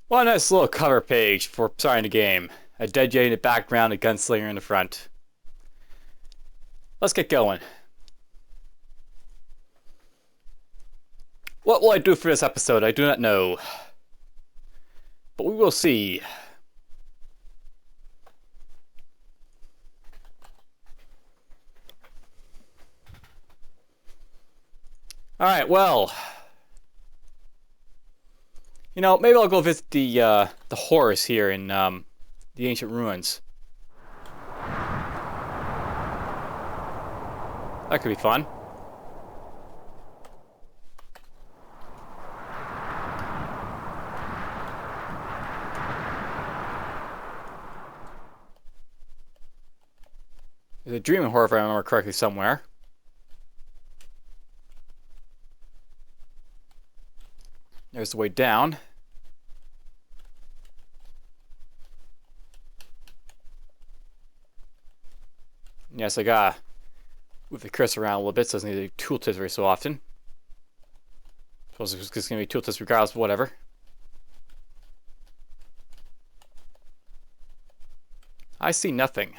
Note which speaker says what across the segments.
Speaker 1: One nice little cover page for starting the game. A dead Jedi in the background, a gunslinger in the front. Let's get going. What will I do for this episode? I do not know. But we will see. Alright, well. You know, maybe I'll go visit the horse here in the ancient ruins. That could be fun. There's a dreaming horror, if I remember correctly, somewhere. There's the way down. Yes, I gotta move the cursor around a little bit so it doesn't need to tooltips every so often. I suppose it's just gonna be tooltips regardless of whatever. I see nothing.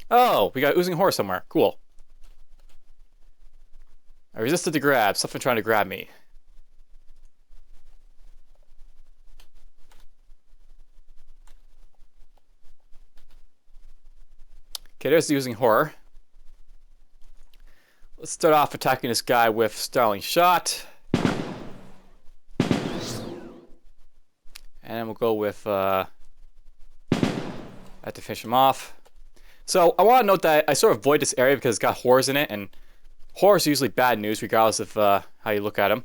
Speaker 1: Oh, we got oozing horror somewhere. Cool. I resisted the grab. Something trying to grab me. Okay, there's the oozing horror. Let's start off attacking this guy with Starling Shot. And we'll go with that to finish him off. So I want to note that I sort of avoid this area because it's got horrors in it, and horrors are usually bad news regardless of how you look at them.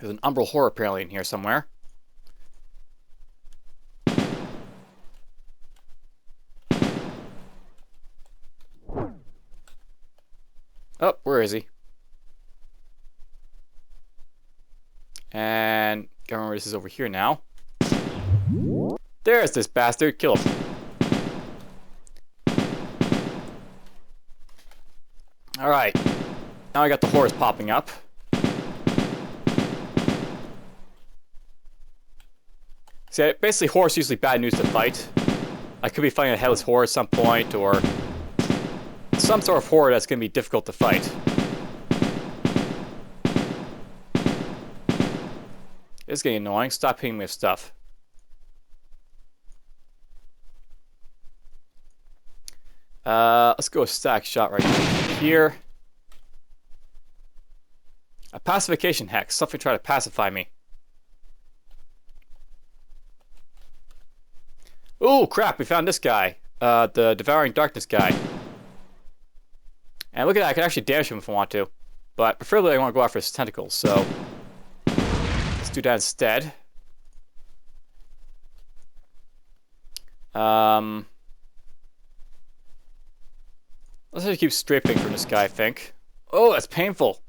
Speaker 1: There's an umbral horror apparently in here somewhere. Oh, where is he? And gotta remember this is over here now. There's this bastard. Kill him. Alright. Now I got the horrors popping up. See, basically horrors usually bad news to fight. I could be fighting a headless horror at some point, or some sort of horror that's going to be difficult to fight. It's getting annoying. Stop hitting me with stuff. Let's go with stack shot right here. A pacification hex. Something tried to pacify me. Ooh, crap. We found this guy. The Devouring Darkness guy. And look at that. I can actually damage him if I want to. But preferably I want to go after his tentacles, so let's do that instead. Let's just keep stripping from this guy, I think. Oh, that's painful.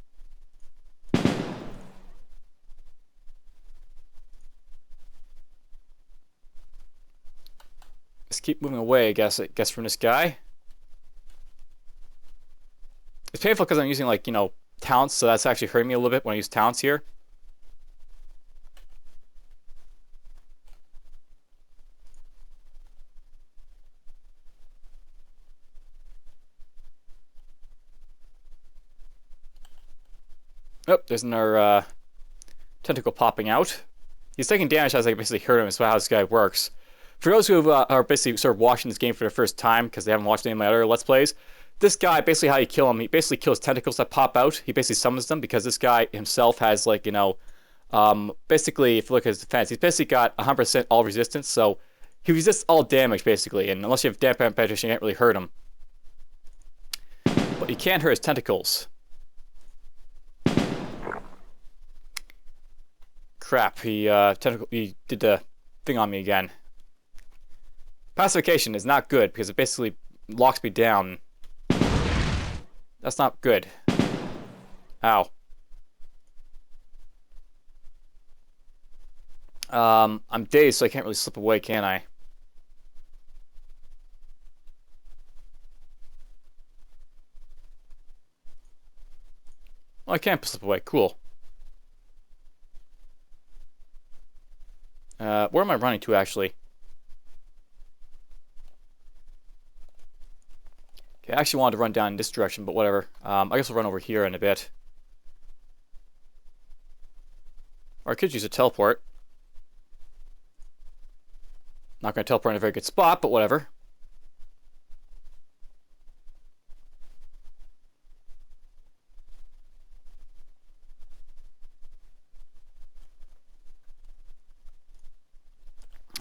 Speaker 1: Let's keep moving away, I guess from this guy. It's painful because I'm using, like, you know, talents, so that's actually hurting me a little bit when I use talents here. Oh, there's another tentacle popping out. He's taking damage as I basically hurt him. That's how this guy works. For those who are basically sort of watching this game for the first time because they haven't watched any of my other Let's Plays, this guy, basically how you kill him, he basically kills tentacles that pop out. He basically summons them because this guy himself has, like, you know, basically, if you look at his defense, he's basically got 100% all resistance, so he resists all damage, basically, and unless you have damage penetration, you can't really hurt him. But you can hurt his tentacles. Crap, he did the thing on me again. Pacification is not good because it basically locks me down. That's not good. Ow. I'm dazed, so I can't really slip away, can I? Oh, I can't slip away. Cool. Where am I running to, actually? Okay, I actually wanted to run down in this direction, but whatever. I guess I'll run over here in a bit. Or I could use a teleport. Not going to teleport in a very good spot, but whatever.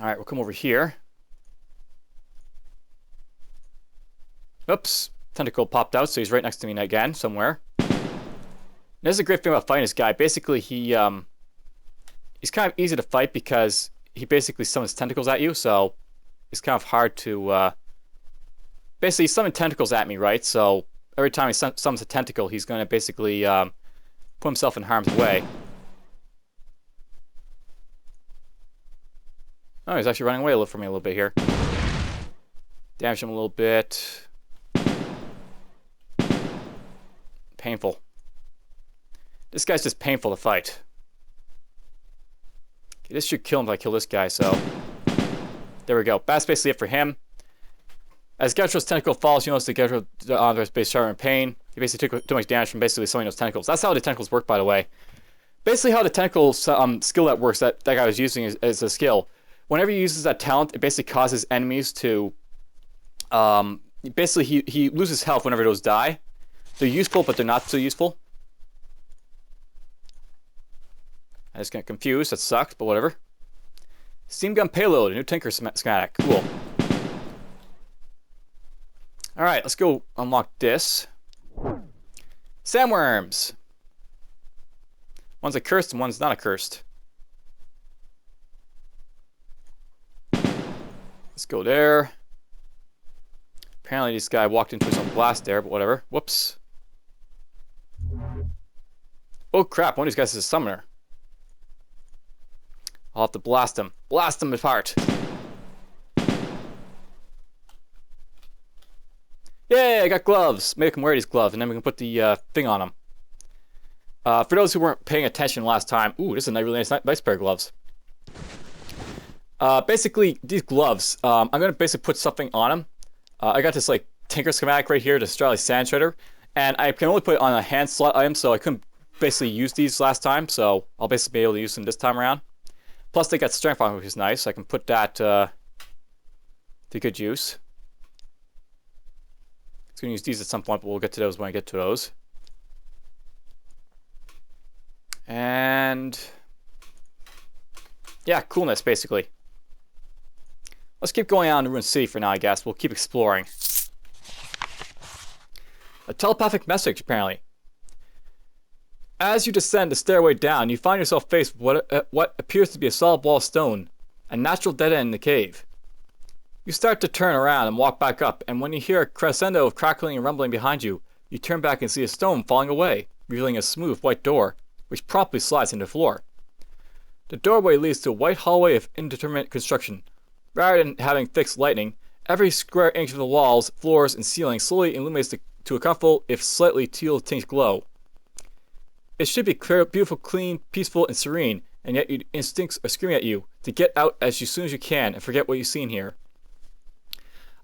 Speaker 1: Alright, we'll come over here. Oops. Tentacle popped out, so he's right next to me again, somewhere. This is a great thing about fighting this guy. Basically, he's kind of easy to fight because he basically summons tentacles at you, so it's kind of hard to... Basically, he summons tentacles at me, right? So every time he summons a tentacle, he's going to basically put himself in harm's way. Oh, he's actually running away from me a little bit here. Damage him a little bit. Painful. This guy's just painful to fight. Okay, this should kill him if I kill this guy, so... There we go. That's basically it for him. As Gertrude's tentacle falls, you notice that Gertrude is basically sharp in pain. He basically took too much damage from basically summoning those tentacles. That's how the tentacles work, by the way. Basically how the tentacle skill that works, that guy was using is a skill. Whenever he uses that talent, it basically causes enemies to... basically, he loses health whenever those die. They're useful, but they're not so useful. I just got confused. That sucked, but whatever. Steam gun payload, a new Tinker schematic. Cool. Alright, let's go unlock this. Sandworms! One's accursed and one's not accursed. Let's go there. Apparently this guy walked into his own blast there, but whatever. Whoops. Oh crap, one of these guys is a summoner. I'll have to blast him. Blast him apart. Yay, I got gloves. Make him wear these gloves, and then we can put the thing on him. For those who weren't paying attention last time, ooh, this is a really nice pair of gloves. Basically, these gloves, I'm going to basically put something on them. I got this like Tinker schematic right here, the Australia Sand Shredder, and I can only put it on a hand slot item, so I couldn't basically use these last time, so I'll basically be able to use them this time around. Plus they got strength on, which is nice. I can put that to good use. I'm going to use these at some point, but we'll get to those when I get to those. And yeah, coolness basically. Let's keep going on to Ruined City for now, I guess. We'll keep exploring. A telepathic message, apparently. As you descend the stairway down, you find yourself faced with what appears to be a solid wall of stone, a natural dead end in the cave. You start to turn around and walk back up, and when you hear a crescendo of crackling and rumbling behind you, you turn back and see a stone falling away, revealing a smooth white door, which promptly slides into the floor. The doorway leads to a white hallway of indeterminate construction. Rather than having fixed lighting, every square inch of the walls, floors, and ceiling slowly illuminates to a comfortable, if slightly teal-tinged glow. It should be clear, beautiful, clean, peaceful, and serene, and yet your instincts are screaming at you to get out as soon as you can and forget what you've seen here.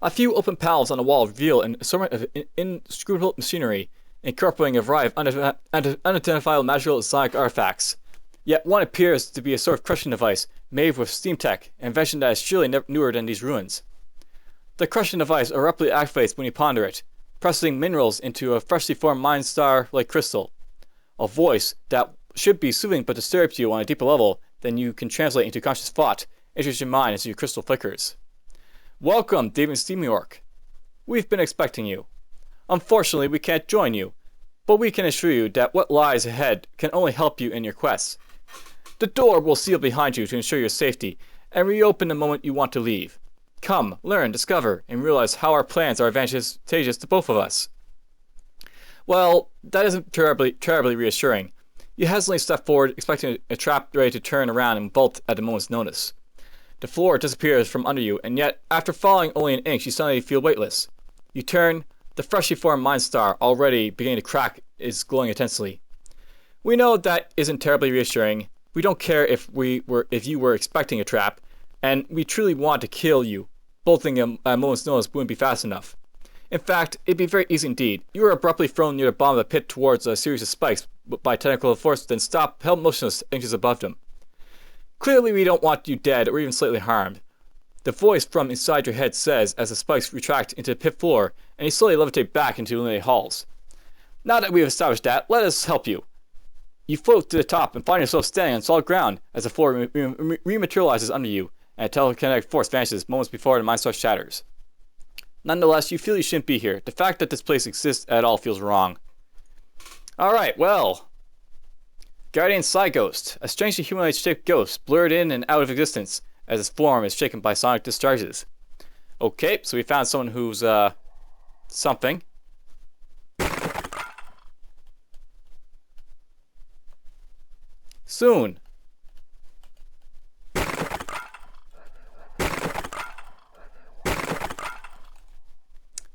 Speaker 1: A few open panels on the wall reveal an assortment of inscrutable machinery, incorporating a variety of unidentifiable magical and sonic artifacts. Yet one appears to be a sort of crushing device made with steam tech, an invention that is surely newer than these ruins. The crushing device abruptly activates when you ponder it, processing minerals into a freshly formed mind star-like crystal. A voice that should be soothing but disturbs you on a deeper level than you can translate into conscious thought enters your mind as your crystal flickers. Welcome, David Steamyork. We've been expecting you. Unfortunately, we can't join you, but we can assure you that what lies ahead can only help you in your quests. The door will seal behind you to ensure your safety, and reopen the moment you want to leave. Come, learn, discover, and realize how our plans are advantageous to both of us. Well, that isn't terribly reassuring. You hesitantly step forward, expecting a trap ready to turn around and bolt at a moment's notice. The floor disappears from under you, and yet, after falling only an inch, you suddenly feel weightless. You turn, the freshly formed Mind Star, already beginning to crack, is glowing intensely. We know that isn't terribly reassuring. We don't care if you were expecting a trap, and we truly want to kill you. Bolting a moment's notice wouldn't be fast enough. In fact, it'd be very easy indeed. You were abruptly thrown near the bottom of the pit towards a series of spikes by technical force, then stopped, held motionless inches above them. Clearly we don't want you dead or even slightly harmed. The voice from inside your head says as the spikes retract into the pit floor, and you slowly levitate back into illuminated halls. Now that we've established that, let us help you. You float to the top and find yourself standing on solid ground as the floor rematerializes under you, and a telekinetic force vanishes moments before the mind source shatters. Nonetheless, you feel you shouldn't be here. The fact that this place exists at all feels wrong. Alright, well. Guardian Psy Ghost. A strangely humanoid shaped ghost, blurred in and out of existence, as its form is shaken by sonic discharges. Okay, so we found someone who's, something. Soon.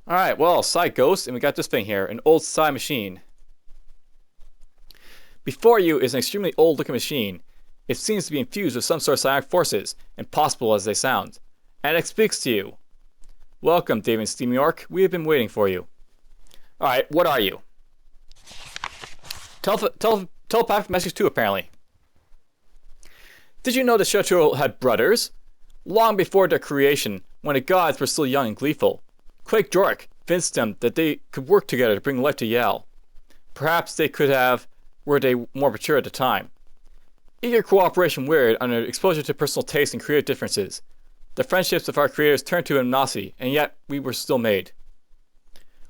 Speaker 1: Alright, well, Psy Ghost, and we got this thing here, an old Psy machine. Before you is an extremely old-looking machine. It seems to be infused with some sort of psionic forces, impossible as they sound. And it speaks to you. Welcome, David Steam York. We have been waiting for you. Alright, what are you? Telepathic message 2, apparently. Did you know the Shuttle had brothers? Long before their creation, when the gods were still young and gleeful, Quake Jork convinced them that they could work together to bring life to Yal. Perhaps they could have, were they more mature at the time. Eager cooperation wearied under exposure to personal taste and creative differences. The friendships of our creators turned to animosity, and yet we were still made.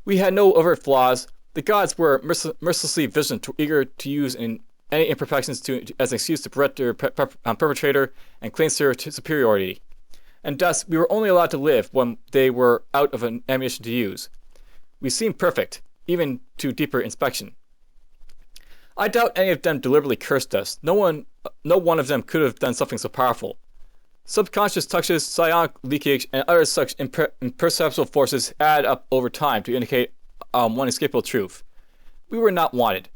Speaker 1: We had no overt flaws. The gods were mercilessly vigilant, eager to use any imperfections as an excuse to berate their perpetrator and claim superiority. And thus, we were only allowed to live when they were out of ammunition to use. We seemed perfect, even to deeper inspection. I doubt any of them deliberately cursed us. No one of them could have done something so powerful. Subconscious touches, psionic leakage, and other such imperceptible forces add up over time to indicate one inescapable truth. We were not wanted.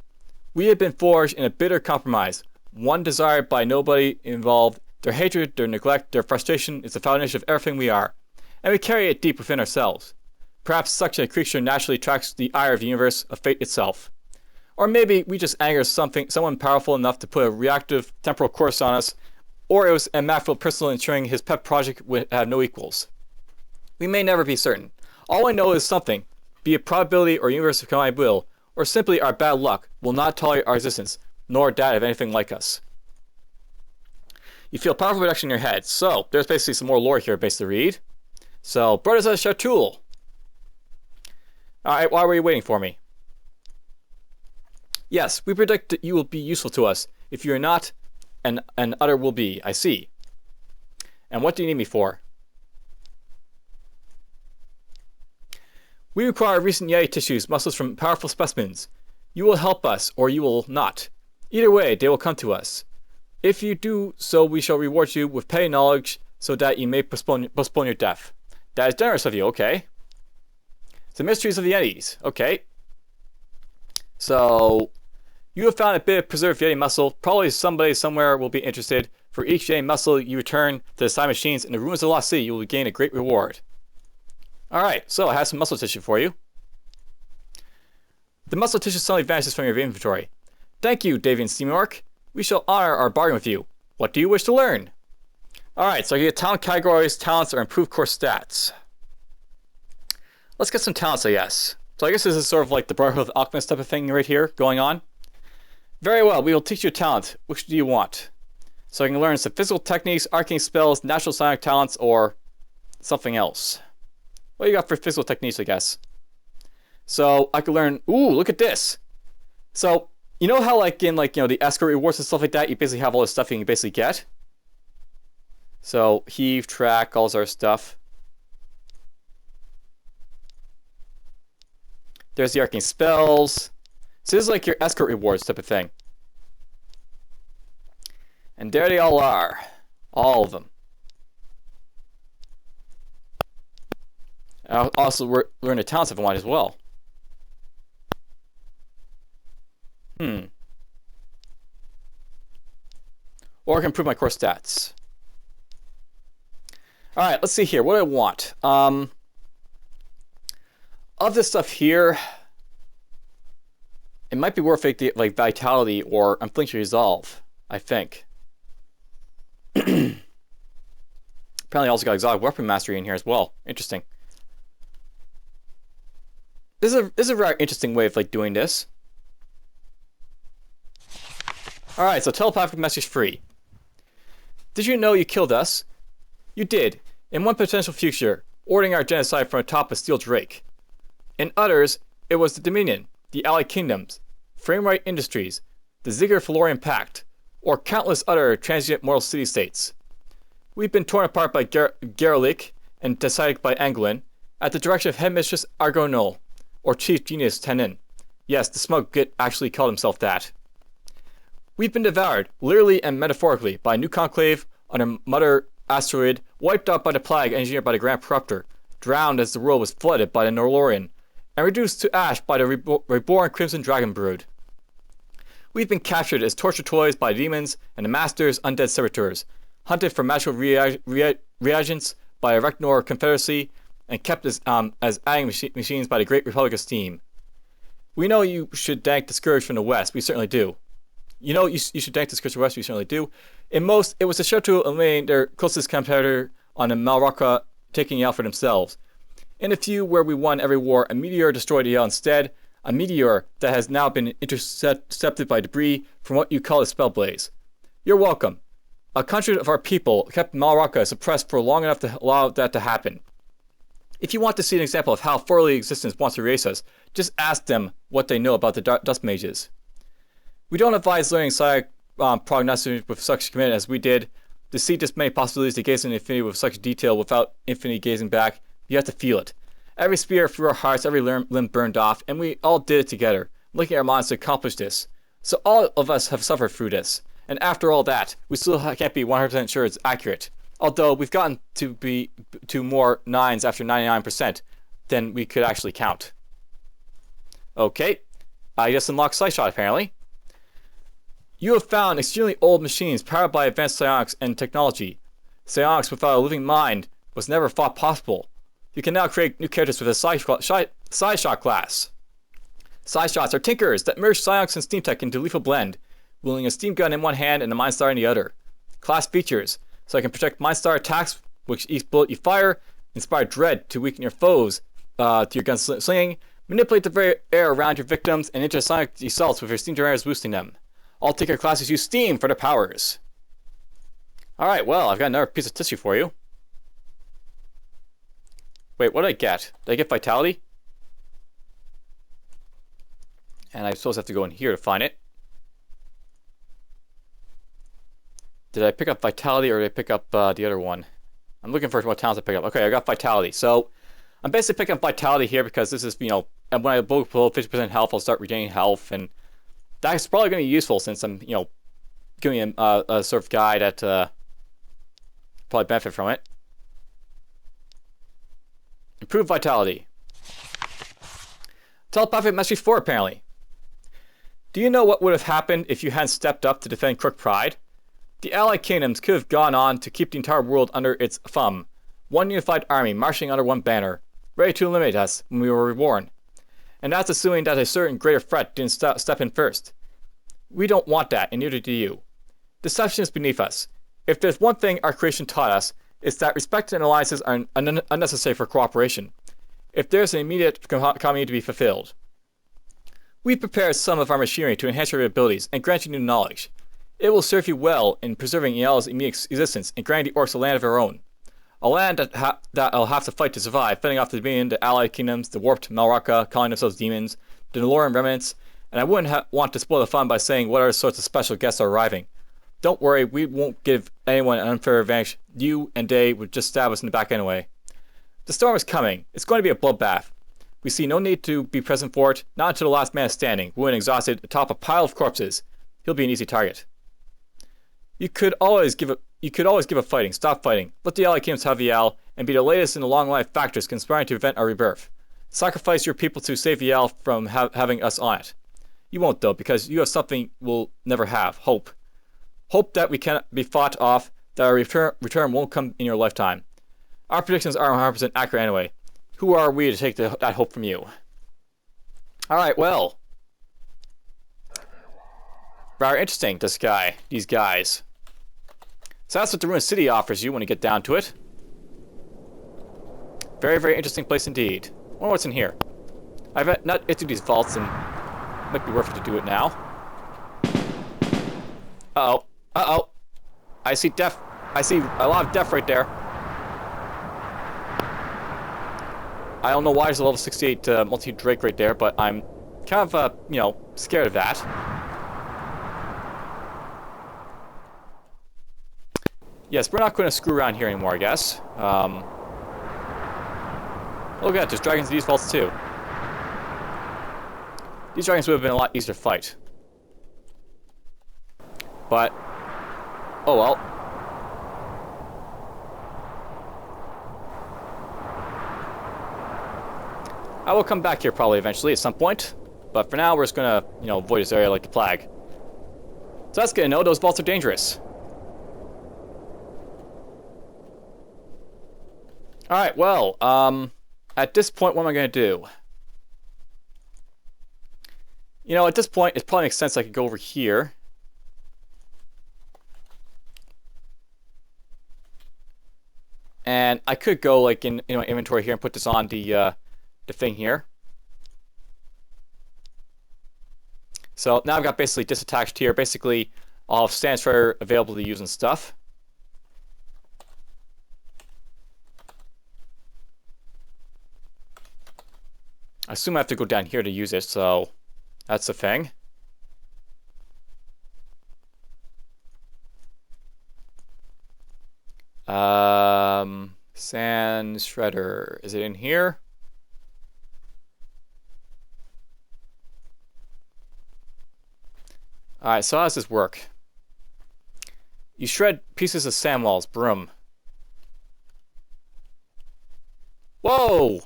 Speaker 1: We had been forged in a bitter compromise, one desired by nobody involved. Their hatred, their neglect, their frustration is the foundation of everything we are, and we carry it deep within ourselves. Perhaps such a creature naturally attracts the ire of the universe, of fate itself. Or maybe we just anger someone powerful enough to put a reactive temporal course on us, or it was a masterful person ensuring his pet project would have no equals. We may never be certain. All I know is something, be it probability or universe of combined will, or simply our bad luck, will not tolerate our existence, nor that of anything like us. You feel powerful reduction in your head. So, there's basically some more lore here basically to read. So, brothers of Shatul. Alright, why were you waiting for me? Yes, we predict that you will be useful to us. If you are not, an other will be. I see. And what do you need me for? We require recent yai tissues, muscles from powerful specimens. You will help us, or you will not. Either way, they will come to us. If you do so, we shall reward you with petty knowledge so that you may postpone your death. That is generous of you, okay. The mysteries of the Yetis, okay. So, you have found a bit of preserved Yeti muscle. Probably somebody somewhere will be interested. For each Yeti muscle you return to the Psy machines in the ruins of the Lost City, you will gain a great reward. Alright, so I have some muscle tissue for you. The muscle tissue suddenly vanishes from your inventory. Thank you, Davian Steamork. We shall honor our bargain with you. What do you wish to learn? Alright, so I get talent categories, talents, or improved course stats. Let's get some talents, I guess. So I guess this is sort of like the Brotherhood of Alchemists type of thing right here going on. Very well, we will teach you a talent. Which do you want? So I can learn some physical techniques, arcane spells, natural psionic talents, or something else. What do you got for physical techniques, I guess? So I could learn, ooh, look at this. So, you know how like in like, you know, the escort rewards and stuff like that, you basically have all this stuff you can basically get? So, heave, track, all this other stuff. There's the arcane spells. So this is like your escort rewards type of thing. And there they all are. All of them. I'll also learn the talents if I want as well. Or I can improve my core stats. Alright, let's see here. What do I want? Of this stuff here, it might be worth like Vitality or Unflinching Resolve, I think. Apparently I also got Exotic Weapon Mastery in here as well. Interesting. This is a very interesting way of like doing this. Alright, so telepathic message free. Did you know you killed us? You did, in one potential future, ordering our genocide from atop a steel drake. In others, it was the Dominion, the Allied Kingdoms, Frameright Industries, the Ziggler-Felorian Pact, or countless other transient mortal city-states. We've been torn apart by Geralik and decided by Anglin, at the direction of Headmistress Argonol, or Chief Genius Tenin. Yes, the smug git actually called himself that. We've been devoured, literally and metaphorically, by a new conclave on a mother asteroid, wiped out by the plague engineered by the Grand Corruptor, drowned as the world was flooded by the Norlorian, and reduced to ash by the reborn Crimson Dragon brood. We've been captured as torture toys by demons and the Master's undead servitors, hunted for magical reagents by a Reknor Confederacy, and kept as adding machines by the Great Republic of Steam. We know you should dank the Scourge from the West, we certainly do. You know you should dank the Scourge from the West, we certainly do. In most, it was a show to eliminate their closest competitor on the Malraka, taking Yale for themselves. In a few where we won every war, a meteor destroyed Yale instead, a meteor that has now been intercepted by debris from what you call a spell blaze. You're welcome. A country of our people kept Malraka suppressed for long enough to allow that to happen. If you want to see an example of how thoroughly existence wants to erase us, just ask them what they know about the dust mages. We don't advise learning psionic prognosis with such commitment as we did. To see just many possibilities to gaze into infinity with such detail without infinity gazing back, you have to feel it. Every spear through our hearts, every limb burned off, and we all did it together, linking our minds to accomplish this. So all of us have suffered through this. And after all that, we still can't be 100% sure it's accurate. Although we've gotten to more 9s after 99% than we could actually count. Okay, I just unlocked Sideshot apparently. You have found extremely old machines powered by advanced psionics and technology. Psionics without a living mind was never thought possible. You can now create new characters with a Sideshot class. Sideshots are tinkers that merge psionics and steam tech into lethal blend, wielding a steam gun in one hand and a mind star in the other. Class features: so I can protect mind star attacks, which each bullet you fire inspire dread to weaken your foes to your gun slinging, manipulate the very air around your victims, and enter sonic assaults with your steam generators boosting them. All tinker classes use steam for their powers. Alright, well, I've got another piece of tissue for you. Wait, what did I get? Did I get Vitality? And I suppose I have to go in here to find it. Did I pick up Vitality or did I pick up the other one? I'm looking for what talents I pick up. Okay, I got Vitality. So I'm basically picking up Vitality here because this is, you know, and when I go below 50% health, I'll start regaining health. And that's probably going to be useful since I'm, you know, giving a sort of guide that probably benefit from it. Improved Vitality. Telepathic Mastery 4, apparently. Do you know what would have happened if you hadn't stepped up to defend Crook Pride? The Allied Kingdoms could have gone on to keep the entire world under its thumb. One unified army marching under one banner, ready to eliminate us when we were reborn. And that's assuming that a certain greater threat didn't step in first. We don't want that, and neither do you. Deception is beneath us. If there's one thing our creation taught us, it's that respect and alliances are unnecessary for cooperation, if there's an immediate community to be fulfilled. We prepared some of our machinery to enhance your abilities and grant you new knowledge. It will serve you well in preserving Yale's immediate existence and granting the orcs a land of their own. A land that'll have to fight to survive, fending off the Dominion, the Allied Kingdoms, the warped Malraka, calling themselves demons, the Noloran remnants, and I wouldn't want to spoil the fun by saying what other sorts of special guests are arriving. Don't worry, we won't give anyone an unfair advantage. You and they would just stab us in the back anyway. The storm is coming. It's going to be a bloodbath. We see no need to be present for it, not until the last man is standing, wounded and exhausted, atop a pile of corpses. He'll be an easy target. You could always give up fighting. Stop fighting. Let the Allied Kingdoms have Var'Eyal and be the latest in the long line of factors conspiring to prevent our rebirth. Sacrifice your people to save Var'Eyal from having us on it. You won't though, because you have something we'll never have. Hope. Hope that we can be fought off, that our return won't come in your lifetime. Our predictions are 100% accurate anyway. Who are we to take that hope from you? Alright, well. Rather interesting, these guys. So that's what the Ruined City offers you when you get down to it. Very, very interesting place indeed. I wonder what's in here. I've not entered these vaults, and it might be worth it to do it now. Uh-oh. Uh-oh. I see death. I see a lot of death right there. I don't know why there's a level 68 multi-hued Drake right there, but I'm kind of, you know, scared of that. Yes, we're not going to screw around here anymore, I guess. Look at that, there's dragons in these vaults too. These dragons would have been a lot easier to fight. But, oh well. I will come back here probably eventually at some point. But for now, we're just gonna, you know, avoid this area like the plague. So that's good to know, those vaults are dangerous. Alright, well, at this point, what am I gonna do? You know, at this point, it probably makes sense I could go over here. And I could go, like, in my inventory here and put this on the thing here. So now I've got basically disattached here. Basically, I'll have stands for available to use and stuff. I assume I have to go down here to use it, so that's the thing. Sand shredder. Is it in here? Alright, so how does this work? You shred pieces of sand walls. Broom. Whoa!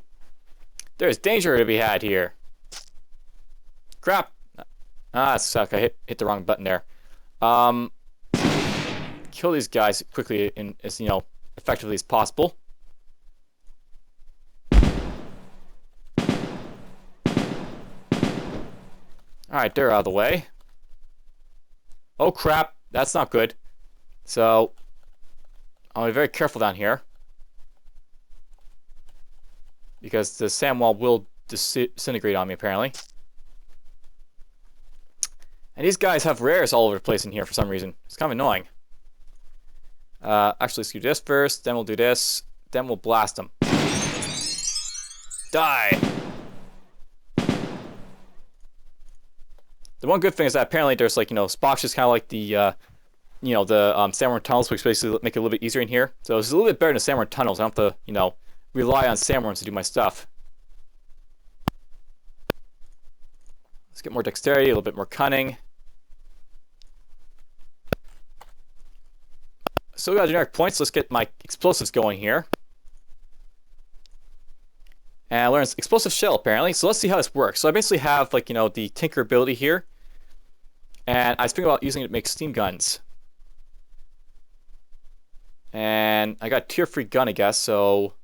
Speaker 1: There's danger to be had here. Crap! Ah, that sucked. I hit the wrong button there. Kill these guys quickly and as, you know, effectively as possible. Alright, they're out of the way. Oh crap, that's not good. So, I'll be very careful down here. Because the sand wall will disintegrate on me, apparently. And these guys have rares all over the place in here for some reason. It's kind of annoying. Actually, let's do this first, then we'll do this, then we'll blast them. Die! The one good thing is that apparently there's, like, you know, spots just kind of like the, you know, the sandworm tunnels, which basically make it a little bit easier in here. So it's a little bit better than the sandworm tunnels. I don't have to, you know, rely on sandworms to do my stuff. Let's get more dexterity, a little bit more cunning. So we got generic points. Let's get my explosives going here. And I learned explosive shell, apparently. So let's see how this works. So I basically have, like, you know, the tinker ability here. And I was thinking about using it to make steam guns. And I got a tier 3 gun, I guess, so...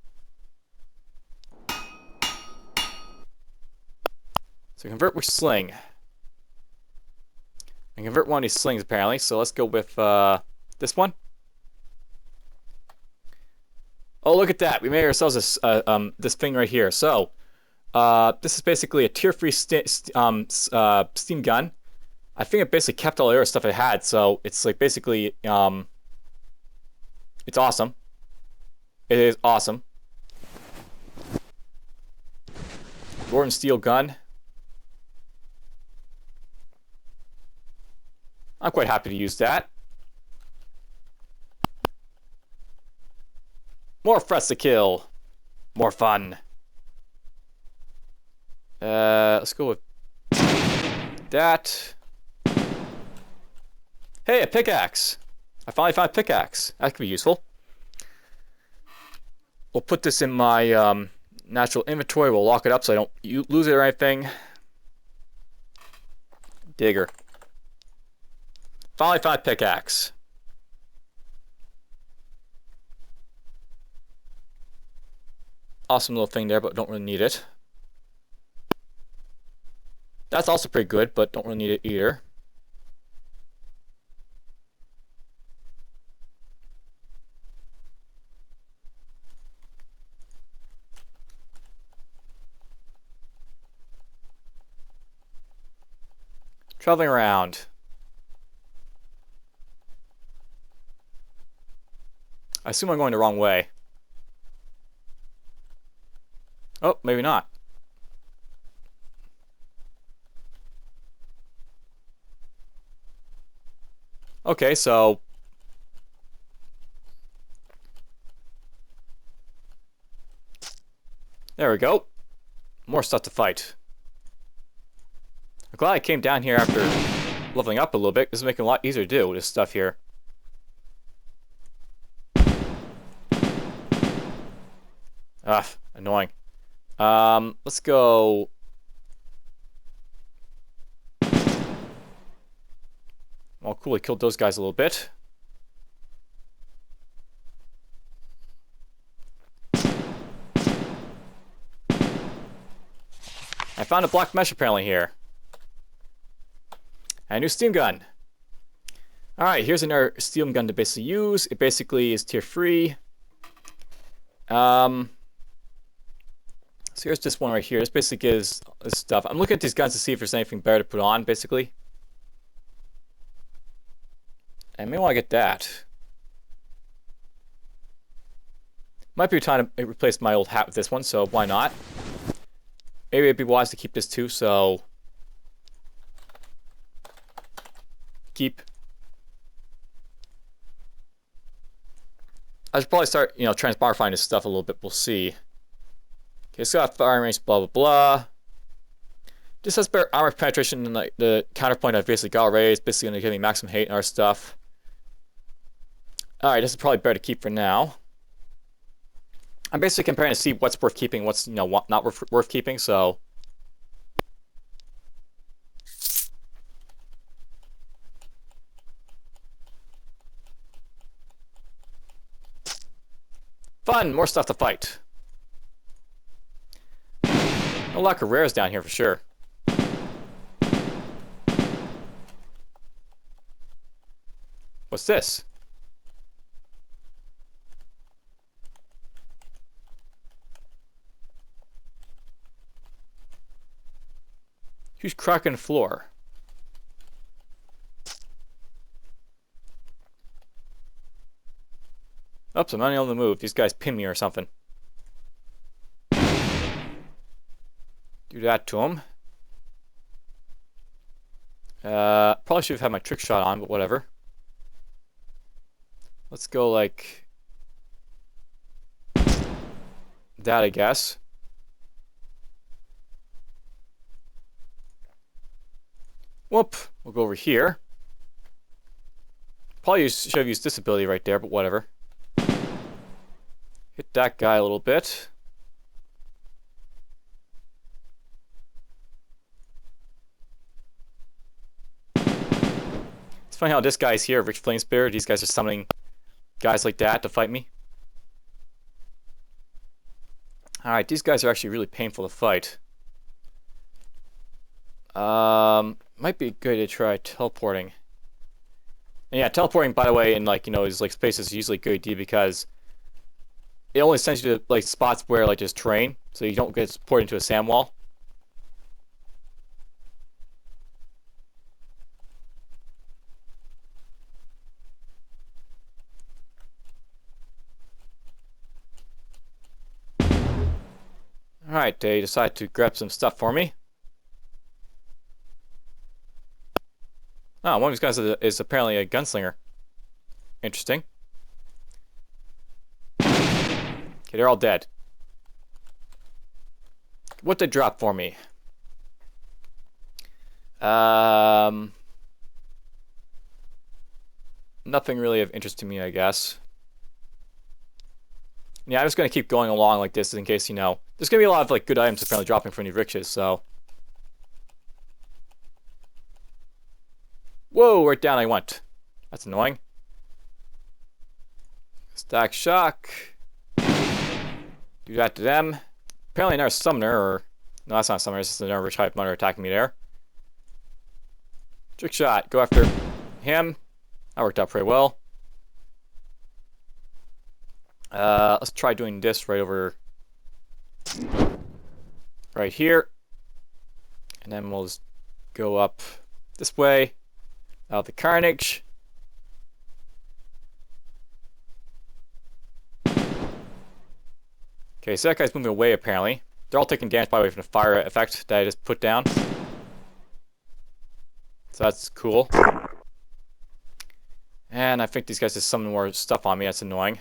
Speaker 1: So convert with sling. And convert one of these slings, apparently. So let's go with this one. Oh, look at that. We made ourselves this thing right here. So, this is basically a tier 3 steam gun. I think it basically kept all the other stuff it had, so it's like basically, it's awesome. It is awesome. Gordon steel gun. I'm quite happy to use that. More threats to kill. More fun. Let's go with that. Hey, a pickaxe. I finally found a pickaxe. That could be useful. We'll put this in my natural inventory. We'll lock it up so I don't lose it or anything. Digger. Finally found a pickaxe. Awesome little thing there, but don't really need it. That's also pretty good, but don't really need it either. Traveling around. I assume I'm going the wrong way. Oh, maybe not. Okay, so... there we go. More stuff to fight. I'm glad I came down here after leveling up a little bit. This is making it a lot easier to do, this stuff here. Ah, annoying. Let's go... well, cool, I killed those guys a little bit. I found a black mesh apparently here. And a new steam gun. Alright, here's another steam gun to basically use. It basically is tier 3. So here's this one right here. This basically gives this stuff. I'm looking at these guns to see if there's anything better to put on, basically. I may want to get that. Might be time to replace my old hat with this one, so why not? Maybe it'd be wise to keep this too, so... keep. I should probably start, transmogrifying this stuff a little bit. We'll see. Okay, it's got firing range, blah, blah, blah. This has better armor penetration than like the counterpoint I've basically got already. It's basically going to give me maximum hate and our stuff. Alright, this is probably better to keep for now. I'm basically comparing to see what's worth keeping, what's not worth keeping, so... fun! More stuff to fight. No lack of rares down here for sure. What's this? Huge crack in the floor. Oops, I'm not able to move. These guys pin me or something. Do that to him. Probably should have had my trick shot on, but whatever. Let's go like that, I guess. Whoop. We'll go over here. Probably should have used this ability right there, but whatever. Hit that guy a little bit. It's funny how this guy's here, Rich Flame Spirit. These guys are summoning guys like that to fight me. Alright, these guys are actually really painful to fight. Might be good to try teleporting. And yeah, teleporting, by the way, in these spaces is usually a good idea because it only sends you to spots where there's terrain, so you don't get poured into a sand wall. Alright, they decide to grab some stuff for me. Oh, one of these guys is apparently a gunslinger. Interesting. Okay, they're all dead. What did they drop for me? Nothing really of interest to me, I guess. Yeah, I'm just going to keep going along like this in case, there's going to be a lot of good items apparently dropping from the Ritches, so... Whoa, right down I went. That's annoying. Stack shock. Do that to them. Apparently another summoner, or... No, that's not a summoner, it's just another type monitor attacking me there. Trick shot. Go after him. That worked out pretty well. Let's try doing this right over... right here. And then we'll just go up this way. Out the carnage. Okay, so that guy's moving away apparently. They're all taking damage by the way from the fire effect that I just put down. So that's cool. And I think these guys just summon more stuff on me. That's annoying.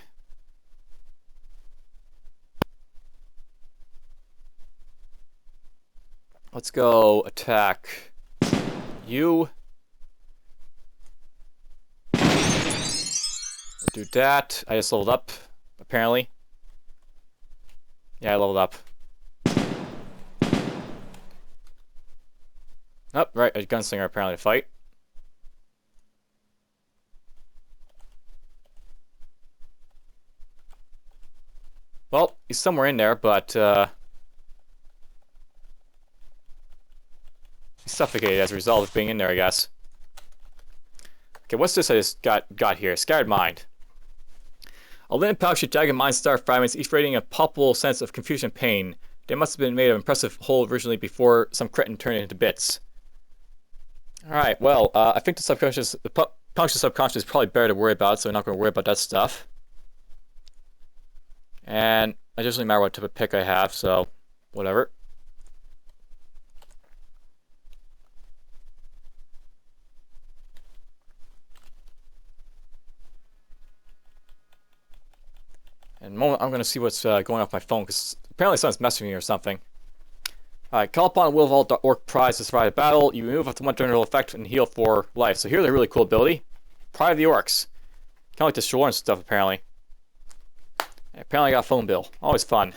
Speaker 1: Let's go attack you. We'll do that. I just leveled up, apparently. Yeah, I leveled up. Oh, right, a gunslinger apparently to fight. Well, he's somewhere in there, but he's suffocated as a result of being in there, I guess. Okay, what's this I just got here? Scattered Mind. A linen pouch with jagged mind star fragments, each radiating a palpable sense of confusion and pain. They must have been made of impressive whole originally before some cretin turned it into bits. Alright, well, I think the pouch of subconscious is probably better to worry about, so we're not going to worry about that stuff. And it doesn't really matter what type of pick I have, so whatever. In a moment, I'm going to see what's going off my phone, because apparently someone's messaging me or something. Alright, call upon will of all the orc prize to survive a battle. You remove up to one general effect and heal for life. So here's a really cool ability. Pride of the Orcs. Kind of like the shore and stuff, apparently. And apparently I got a phone bill. Always fun.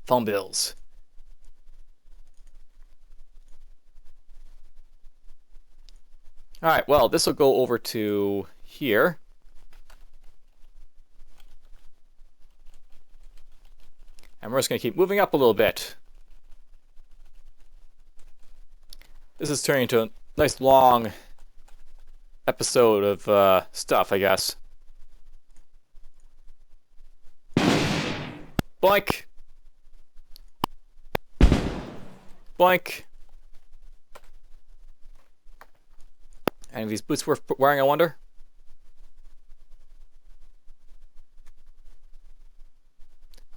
Speaker 1: Phone bills. Alright, well, this will go over to here. And we're just going to keep moving up a little bit. This is turning into a nice long episode of stuff, I guess. Boink. Boink. Any of these boots worth wearing, I wonder?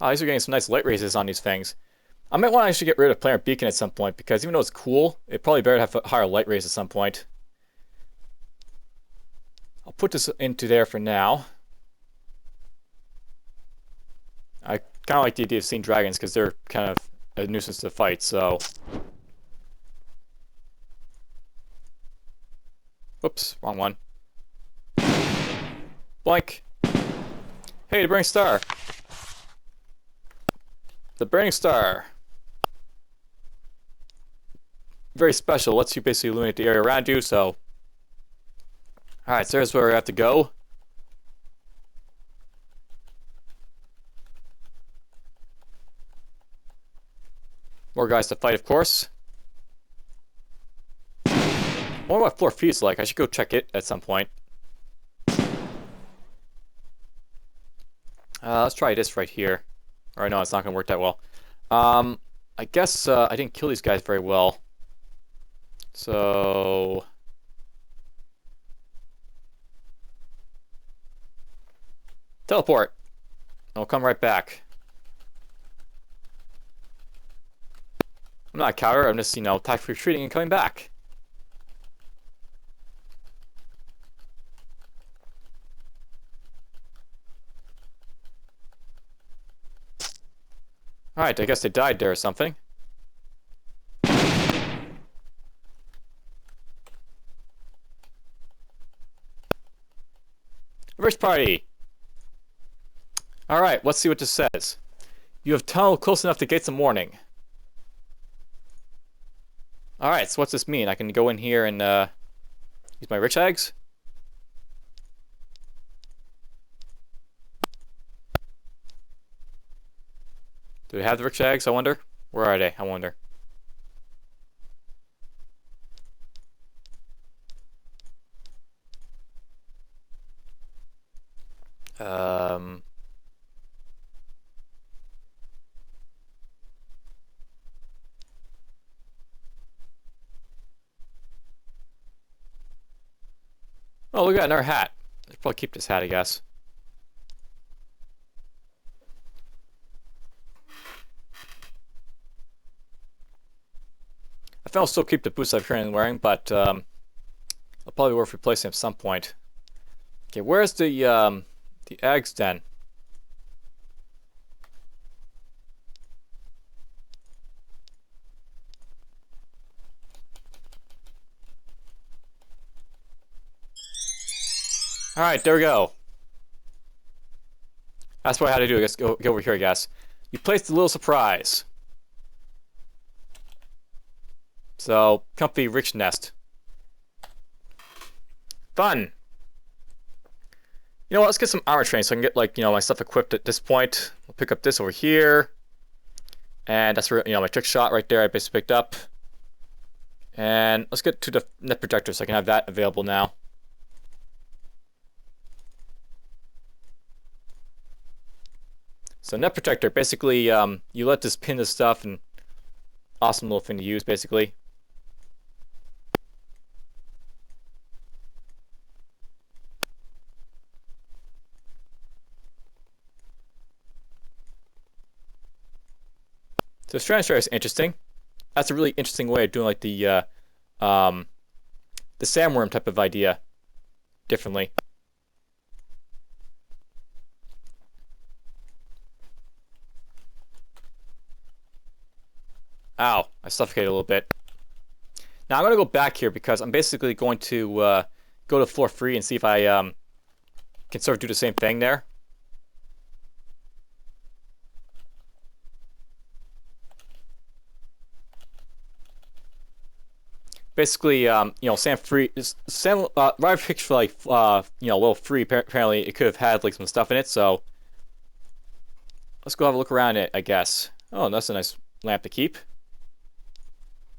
Speaker 1: Oh, these are getting some nice light raises on these things. I might want to actually get rid of Planar Beacon at some point, because even though it's cool, it probably better have a higher light raise at some point. I'll put this into there for now. I kind of like the idea of seeing dragons, because they're kind of a nuisance to fight, so... Whoops, wrong one. Blank. Hey, the Burning Star. The Burning Star. Very special. Lets you basically illuminate the area around you, so... Alright, so there's where we have to go. More guys to fight, of course. I wonder what floor feels like. I should go check it at some point. Let's try this right here. Or no, it's not going to work that well. I guess I didn't kill these guys very well. So... teleport. I'll come right back. I'm not a coward. I'm just, tactically retreating and coming back. Alright, I guess they died there or something. Reverse party! Alright, let's see what this says. You have tunneled close enough to gates of morning. Alright, so what's this mean? I can go in here and Use my rich eggs. Do we have the rich eggs, I wonder? Where are they, I wonder? Oh, look at another hat. I should probably keep this hat, I guess. I think I'll still keep the boots I'm currently wearing, but I'll probably worth replacing at some point. Okay, where's the eggs then? Alright, there we go. That's what I had to do. I guess go over here, I guess. You placed a little surprise. So, comfy rich nest. Fun. You know what, let's get some armor training so I can get, like, you know, my stuff equipped at this point. I'll pick up this over here. And that's where, you know, my trick shot right there I basically picked up. And let's get to the net projector so I can have that available now. So net protector, basically, you let this pin this stuff, and awesome little thing to use, basically. So strand share is interesting. That's a really interesting way of doing like the sandworm type of idea differently. Ow, I suffocated a little bit. Now I'm going to go back here because I'm basically going to go to floor 3 and see if I can sort of do the same thing there. Basically, you know, sand free, sand, right picture like, you know, a little free. Apparently, it could have had like some stuff in it. So let's go have a look around it, I guess. Oh, that's a nice lamp to keep.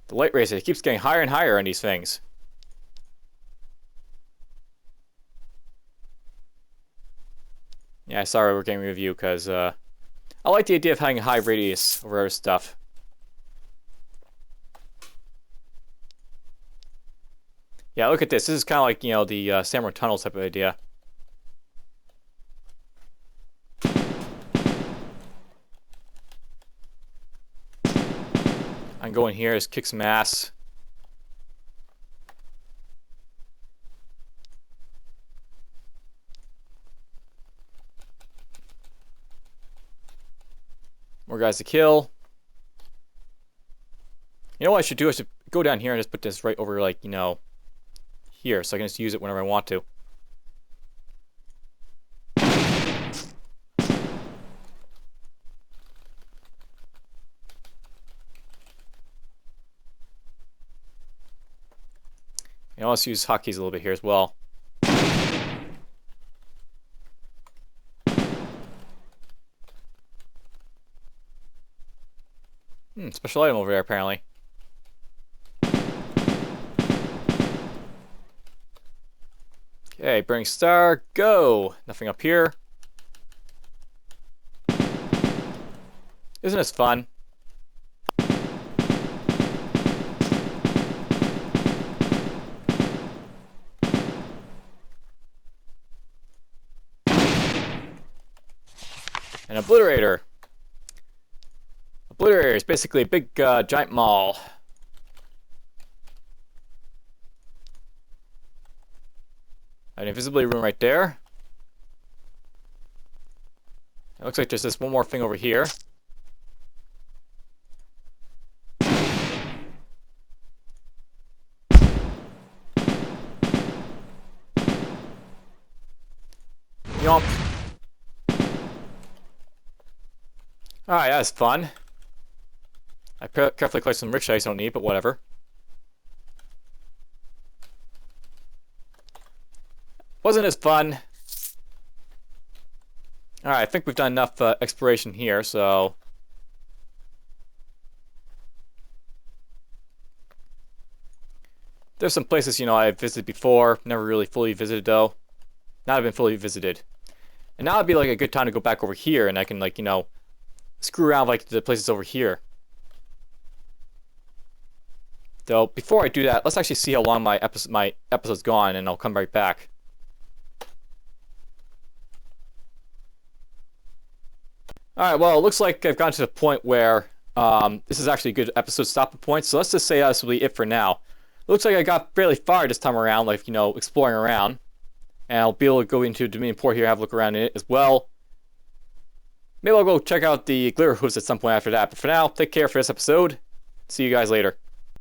Speaker 1: The light rays, it keeps getting higher and higher on these things. Yeah, sorry we're getting a review because I like the idea of having a high radius over other stuff. Yeah, look at this. This is kind of like, you know, the Samurai Tunnels type of idea. I can go in here, just kick some ass. More guys to kill. You know what I should do? I should go down here and just put this right over, like, you know, here, so I can just use it whenever I want to. You know, let's use hotkeys a little bit here as well. Special item over there, apparently. Okay, Burning Star, go! Nothing up here. Isn't this fun? An Obliterator. Obliterator is basically a big, giant maul. An invisibility room right there. It looks like there's this one more thing over here. Yomp. Alright, that's fun. I carefully collect some rich eggs I don't need, but whatever. Wasn't as fun. Alright, I think we've done enough exploration here, so... There's some places, you know, I've visited before. Never really fully visited, though. Not have been fully visited. And now would be, like, a good time to go back over here, and I can, like, you know, screw around, like, the places over here. Though, before I do that, let's actually see how long my episode's gone, and I'll come right back. Alright, well, it looks like I've gotten to the point where this is actually a good episode stopping point, so let's just say this will be it for now. It looks like I got fairly far this time around, like, you know, exploring around. And I'll be able to go into Dominion Port here and have a look around in it as well. Maybe I'll go check out the glitter hooves at some point after that. But for now, take care for this episode. See you guys later.